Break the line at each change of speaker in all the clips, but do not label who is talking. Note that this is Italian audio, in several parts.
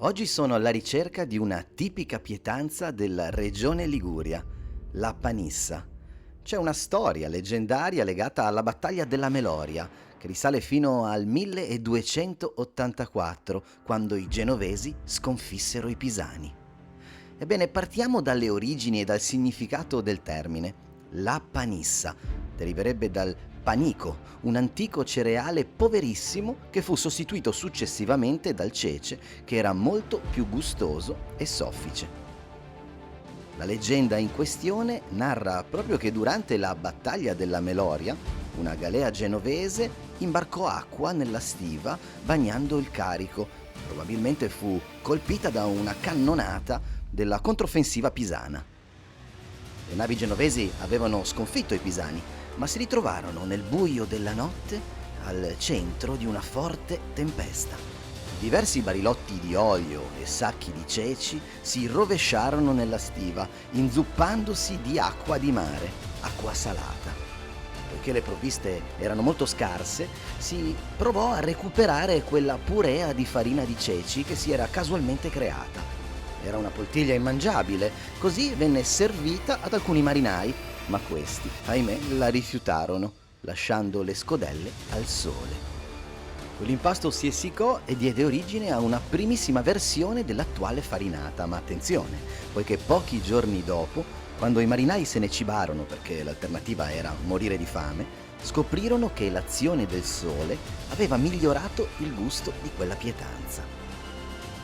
Oggi sono alla ricerca di una tipica pietanza della regione Liguria, la Panissa. C'è una storia leggendaria legata alla battaglia della Meloria, che risale fino al 1284, quando i genovesi sconfissero i pisani. Ebbene, partiamo dalle origini e dal significato del termine. La panissa deriverebbe dal panico, un antico cereale poverissimo che fu sostituito successivamente dal cece, che era molto più gustoso e soffice. La leggenda in questione narra proprio che durante la battaglia della Meloria, una galea genovese imbarcò acqua nella stiva bagnando il carico. Probabilmente fu colpita da una cannonata della controffensiva pisana. Le navi genovesi avevano sconfitto i pisani, ma si ritrovarono nel buio della notte al centro di una forte tempesta. Diversi barilotti di olio e sacchi di ceci si rovesciarono nella stiva, inzuppandosi di acqua di mare, acqua salata. Poiché le provviste erano molto scarse, si provò a recuperare quella purea di farina di ceci che si era casualmente creata. Era una poltiglia immangiabile, così venne servita ad alcuni marinai, ma questi, ahimè, la rifiutarono, lasciando le scodelle al sole. Quell'impasto si essiccò e diede origine a una primissima versione dell'attuale farinata, ma attenzione, poiché pochi giorni dopo, quando i marinai se ne cibarono perché l'alternativa era morire di fame, scoprirono che l'azione del sole aveva migliorato il gusto di quella pietanza.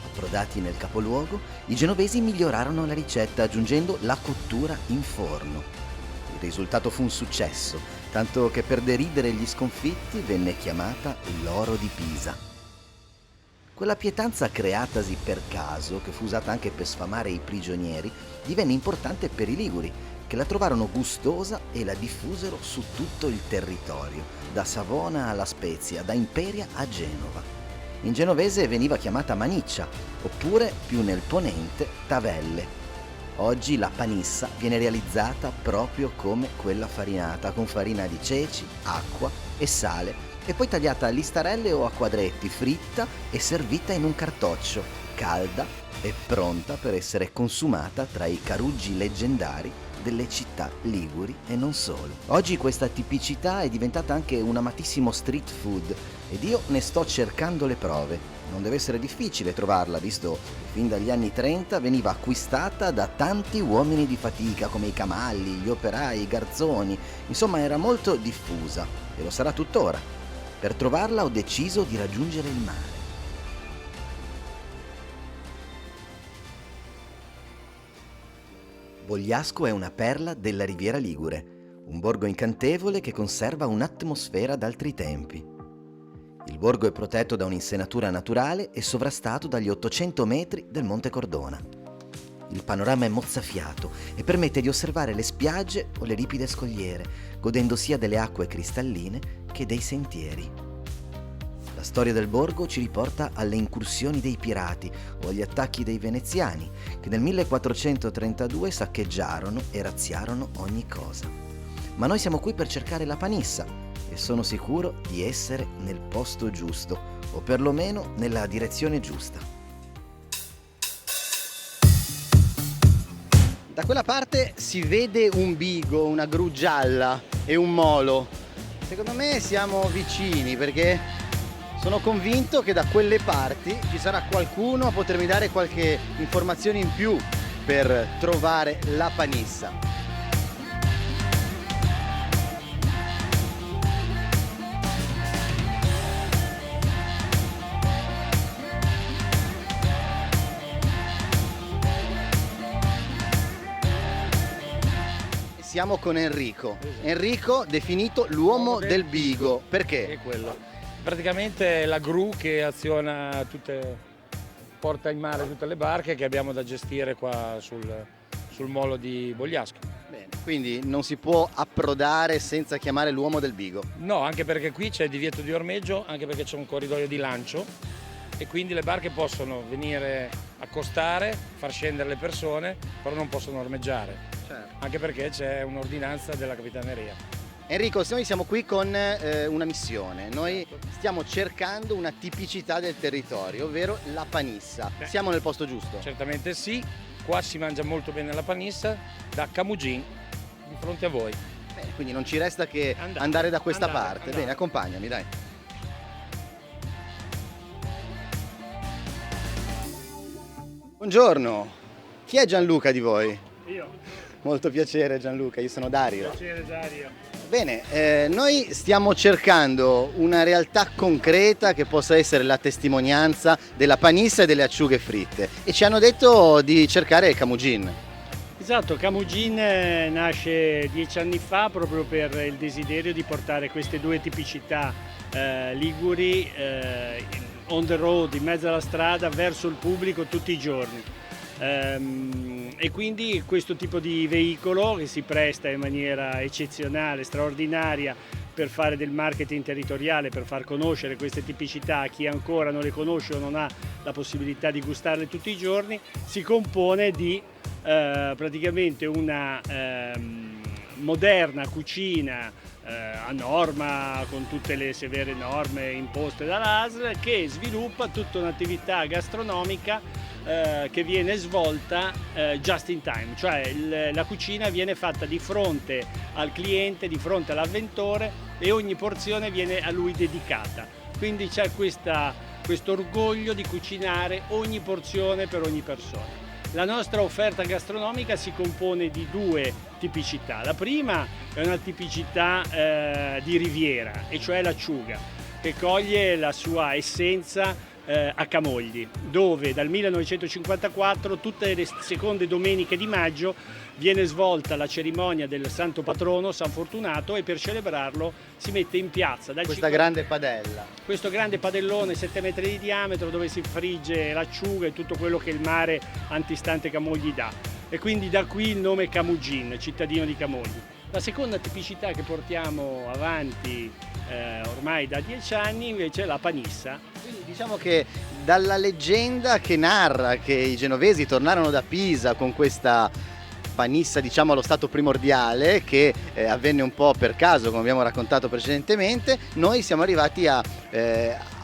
Approdati nel capoluogo, i genovesi migliorarono la ricetta aggiungendo la cottura in forno. Il risultato fu un successo, tanto che per deridere gli sconfitti venne chiamata l'oro di Pisa. Quella pietanza creatasi per caso, che fu usata anche per sfamare i prigionieri, divenne importante per i liguri, che la trovarono gustosa e la diffusero su tutto il territorio, da Savona alla Spezia, da Imperia a Genova. In genovese veniva chiamata maniccia, oppure, più nel ponente, tavelle. Oggi la panissa viene realizzata proprio come quella farinata, con farina di ceci, acqua e sale, e poi tagliata a listarelle o a quadretti, fritta e servita in un cartoccio, calda e pronta per essere consumata tra i caruggi leggendari delle città liguri e non solo. Oggi questa tipicità è diventata anche un amatissimo street food ed io ne sto cercando le prove. Non deve essere difficile trovarla, visto che fin dagli anni 30 veniva acquistata da tanti uomini di fatica come i camalli, gli operai, i garzoni, insomma era molto diffusa e lo sarà tuttora. Per trovarla ho deciso di raggiungere il mare. Bogliasco è una perla della Riviera Ligure, un borgo incantevole che conserva un'atmosfera d'altri tempi. Il borgo è protetto da un'insenatura naturale e sovrastato dagli 800 metri del Monte Cordona. Il panorama è mozzafiato e permette di osservare le spiagge o le ripide scogliere, godendo sia delle acque cristalline che dei sentieri. La storia del borgo ci riporta alle incursioni dei pirati o agli attacchi dei veneziani, che nel 1432 saccheggiarono e razziarono ogni cosa. Ma noi siamo qui per cercare la panissa e sono sicuro di essere nel posto giusto, o perlomeno nella direzione giusta.
Da quella parte si vede un bigo, una gru gialla e un molo. Secondo me siamo vicini perché sono convinto che da quelle parti ci sarà qualcuno a potermi dare qualche informazione in più per trovare la panissa. Siamo con Enrico.
Esatto.
Enrico definito l'uomo del bigo. Perché?
È quello. Praticamente è la gru che aziona porta in mare tutte le barche che abbiamo da gestire qua sul molo di Bogliasco.
Bene, quindi non si può approdare senza chiamare l'uomo del bigo.
No, anche perché qui c'è divieto di ormeggio, anche perché c'è un corridoio di lancio e quindi le barche possono venire accostare, far scendere le persone, però non possono ormeggiare.
Certo.
Anche perché c'è un'ordinanza della Capitaneria.
Enrico, noi siamo qui con una missione. Noi stiamo cercando una tipicità del territorio, ovvero la panissa.
Beh.
Siamo nel posto giusto?
Certamente sì, qua si mangia molto bene la panissa, da Camugin, di fronte a voi.
Bene, quindi non ci resta che andare da questa parte.
andare.
Bene, accompagnami, dai. Buongiorno, chi è Gianluca di voi?
Io,
Molto piacere Gianluca, io sono Dario.
piacere Dario.
Bene, noi stiamo cercando una realtà concreta che possa essere la testimonianza della panissa e delle acciughe fritte e ci hanno detto di cercare Camugin.
Esatto, Camugin nasce 10 anni fa proprio per il desiderio di portare queste due tipicità liguri on the road, in mezzo alla strada, verso il pubblico tutti i giorni. E quindi questo tipo di veicolo che si presta in maniera eccezionale, straordinaria per fare del marketing territoriale, per far conoscere queste tipicità a chi ancora non le conosce o non ha la possibilità di gustarle tutti i giorni, si compone di praticamente una moderna cucina a norma, con tutte le severe norme imposte dall'ASL, che sviluppa tutta un'attività gastronomica che viene svolta just in time, cioè la cucina viene fatta di fronte al cliente, di fronte all'avventore, e ogni porzione viene a lui dedicata. Quindi c'è questo orgoglio di cucinare ogni porzione per ogni persona. La nostra offerta gastronomica si compone di due tipicità. La prima è una tipicità di riviera, e cioè l'acciuga, che coglie la sua essenza a Camogli, dove dal 1954 tutte le seconde domeniche di maggio viene svolta la cerimonia del santo patrono San Fortunato, e per celebrarlo si mette in piazza
Questa grande padella.
questo grande padellone 7 metri di diametro, dove si frigge l'acciuga e tutto quello che il mare antistante Camogli dà, e quindi da qui il nome Camugin, cittadino di Camogli. La seconda tipicità che portiamo avanti ormai da 10 anni invece è la panissa.
Quindi diciamo che dalla leggenda che narra che i genovesi tornarono da Pisa con questa panissa, diciamo, allo stato primordiale, che avvenne un po' per caso, come abbiamo raccontato precedentemente, noi siamo arrivati a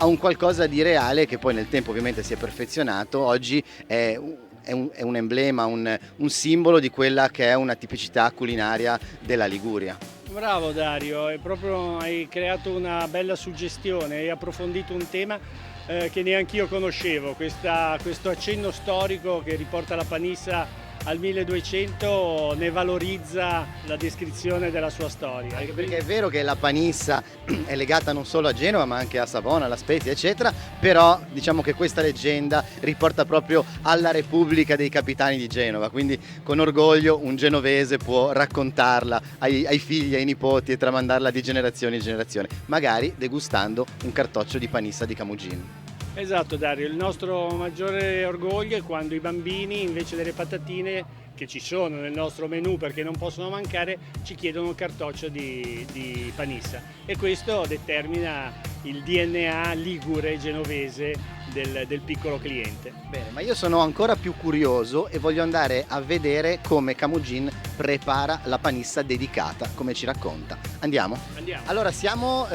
un qualcosa di reale che poi nel tempo ovviamente si è perfezionato. Oggi è un emblema, un simbolo di quella che è una tipicità culinaria della Liguria.
Bravo Dario, hai creato una bella suggestione, hai approfondito un tema che neanch'io conoscevo, questo accenno storico che riporta la panissa al 1200 ne valorizza la descrizione della sua storia.
Anche perché è vero che la panissa è legata non solo a Genova ma anche a Savona, alla Spezia eccetera, però diciamo che questa leggenda riporta proprio alla Repubblica dei Capitani di Genova, quindi con orgoglio un genovese può raccontarla ai figli, ai nipoti e tramandarla di generazione in generazione, magari degustando un cartoccio di panissa di Camugin.
Esatto Dario, il nostro maggiore orgoglio è quando i bambini, invece delle patatine che ci sono nel nostro menù perché non possono mancare, ci chiedono un cartoccio di panissa, e questo determina il DNA ligure genovese del piccolo cliente.
Bene, ma io sono ancora più curioso e voglio andare a vedere come Camugin prepara la panissa dedicata, come ci racconta. Andiamo?
Andiamo.
Allora siamo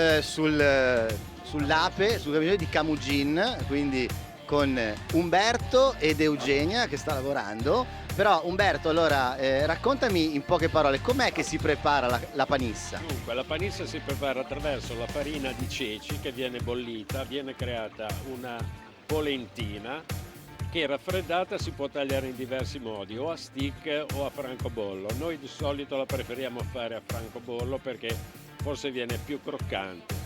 sull'ape, sul gabinetto di Camugin, quindi con Umberto ed Eugenia che sta lavorando. Però Umberto, allora raccontami in poche parole com'è che si prepara la panissa.
Dunque, la panissa si prepara attraverso la farina di ceci che viene bollita, viene creata una polentina che raffreddata si può tagliare in diversi modi, o a stick o a francobollo. Noi di solito la preferiamo fare a francobollo perché forse viene più croccante.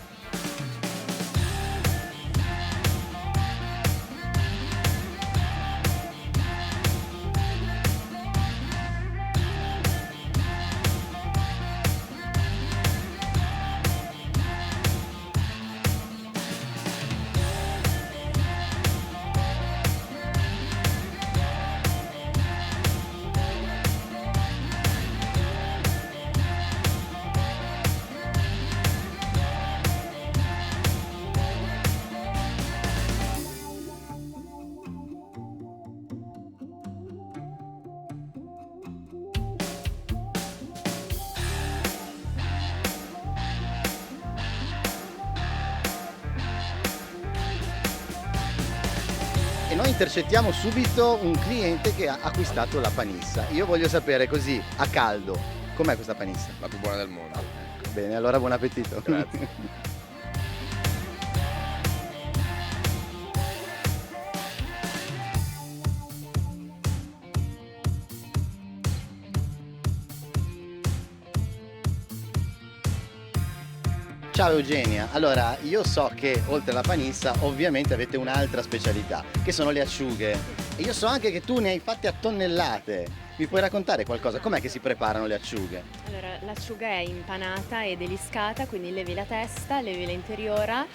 noi intercettiamo subito un cliente che ha acquistato la panissa. Io voglio sapere così, a caldo, com'è questa panissa?
La più buona del mondo.
Bene, allora buon appetito.
Grazie.
Ciao Eugenia, allora io so che oltre alla panissa ovviamente avete un'altra specialità, che sono le acciughe. E io so anche che tu ne hai fatte a tonnellate. Mi puoi raccontare qualcosa? Com'è che si preparano le acciughe?
Allora, l'acciuga è impanata e deliscata, quindi levi la testa, levi l'interiora,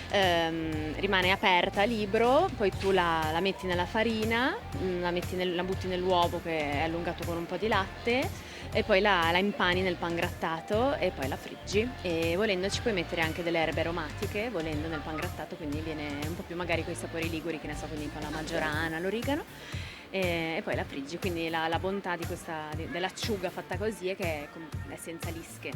rimane aperta a libro, poi tu la metti nella farina, la butti nell'uovo che è allungato con un po' di latte e poi la impani nel pangrattato e poi la friggi. E volendo ci puoi mettere anche delle erbe aromatiche, volendo nel pangrattato, quindi viene un po' più magari con i sapori liguri, che ne so, quindi con la maggiorana, l'origano. E poi la friggi, quindi la bontà dell'acciuga fatta così è che è senza lische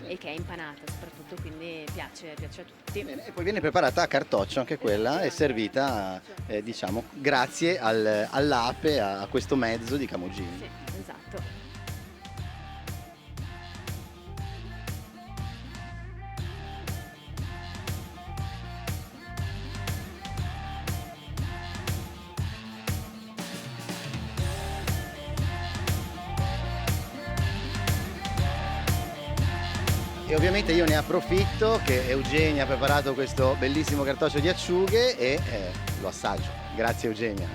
e che è impanata soprattutto, quindi piace a tutti.
Bene, e poi viene preparata a cartoccio anche quella e servita diciamo grazie all'ape, a questo mezzo di Camugin.
Sì, esatto.
E ovviamente io ne approfitto che Eugenia ha preparato questo bellissimo cartoccio di acciughe e lo assaggio. Grazie Eugenia.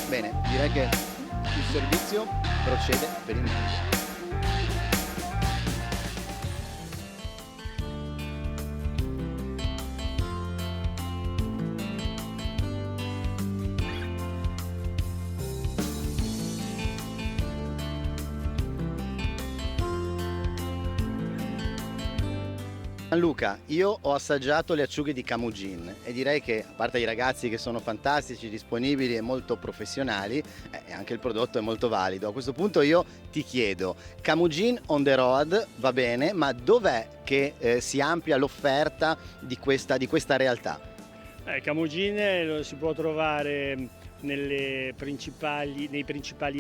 Bene, direi che il servizio procede per il meglio. Luca, io ho assaggiato le acciughe di Camugin e direi che, a parte i ragazzi che sono fantastici, disponibili e molto professionali, anche il prodotto è molto valido. A questo punto io ti chiedo, Camugin on the road va bene, ma dov'è che si amplia l'offerta di questa realtà?
Camugin lo si può trovare nei principali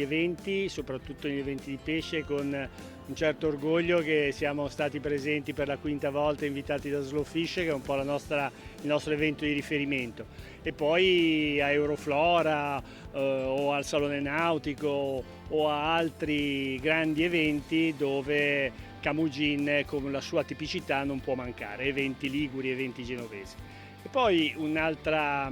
eventi, soprattutto negli eventi di pesce, con un certo orgoglio che siamo stati presenti per la quinta volta, invitati da Slowfish, che è un po' il nostro evento di riferimento. E poi a Euroflora o al Salone Nautico o a altri grandi eventi dove Camugin con la sua tipicità non può mancare, eventi liguri, eventi genovesi. E poi un'altra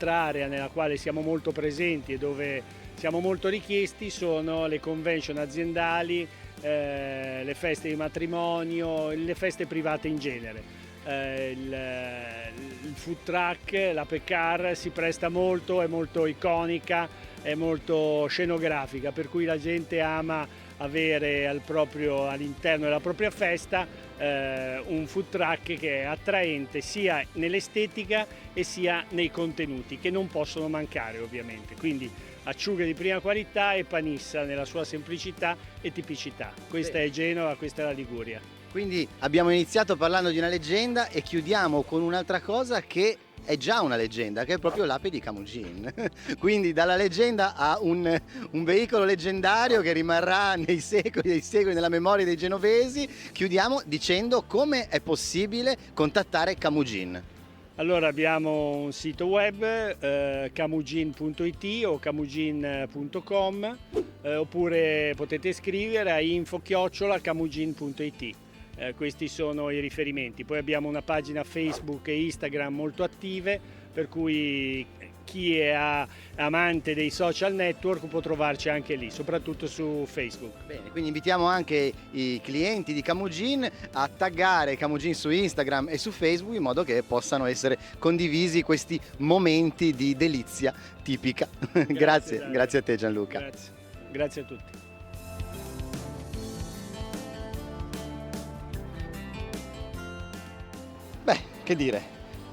area nella quale siamo molto presenti e dove siamo molto richiesti sono le convention aziendali, le feste di matrimonio, le feste private in genere. Il food truck, la Peccar si presta molto, è molto iconica, è molto scenografica, per cui la gente ama avere all'interno della propria festa un food truck che è attraente sia nell'estetica e sia nei contenuti, che non possono mancare ovviamente. Quindi acciughe di prima qualità e panissa nella sua semplicità e tipicità. Questa è Genova, questa è la Liguria.
Quindi abbiamo iniziato parlando di una leggenda e chiudiamo con un'altra cosa che è già una leggenda, che è proprio l'ape di Camugin. Quindi dalla leggenda a un veicolo leggendario che rimarrà nei secoli dei secoli nella memoria dei genovesi. Chiudiamo dicendo come è possibile contattare Camugin.
Allora abbiamo un sito web, camugin.it o camugin.com, oppure potete scrivere a info@camugin.it. Questi sono i riferimenti. Poi abbiamo una pagina Facebook e Instagram molto attive, per cui chi è amante dei social network può trovarci anche lì, soprattutto su Facebook.
Bene, quindi invitiamo anche i clienti di Camugin a taggare Camugin su Instagram e su Facebook in modo che possano essere condivisi questi momenti di delizia tipica. Grazie a te Gianluca.
Grazie a tutti.
Beh, che dire,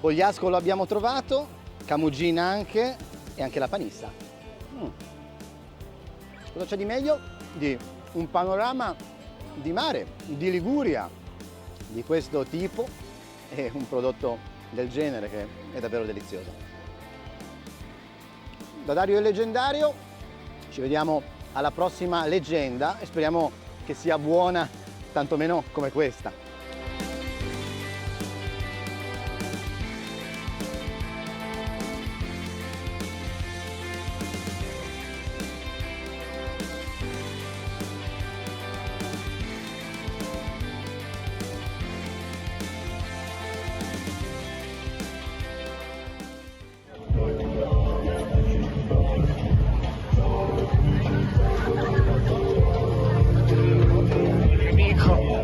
Ogliasco lo abbiamo trovato, Camugin anche e anche la panissa. Cosa c'è di meglio di un panorama di mare, di Liguria, di questo tipo, e un prodotto del genere che è davvero delizioso. Da Dario il Leggendario ci vediamo alla prossima leggenda e speriamo che sia buona tantomeno come questa.
Amico.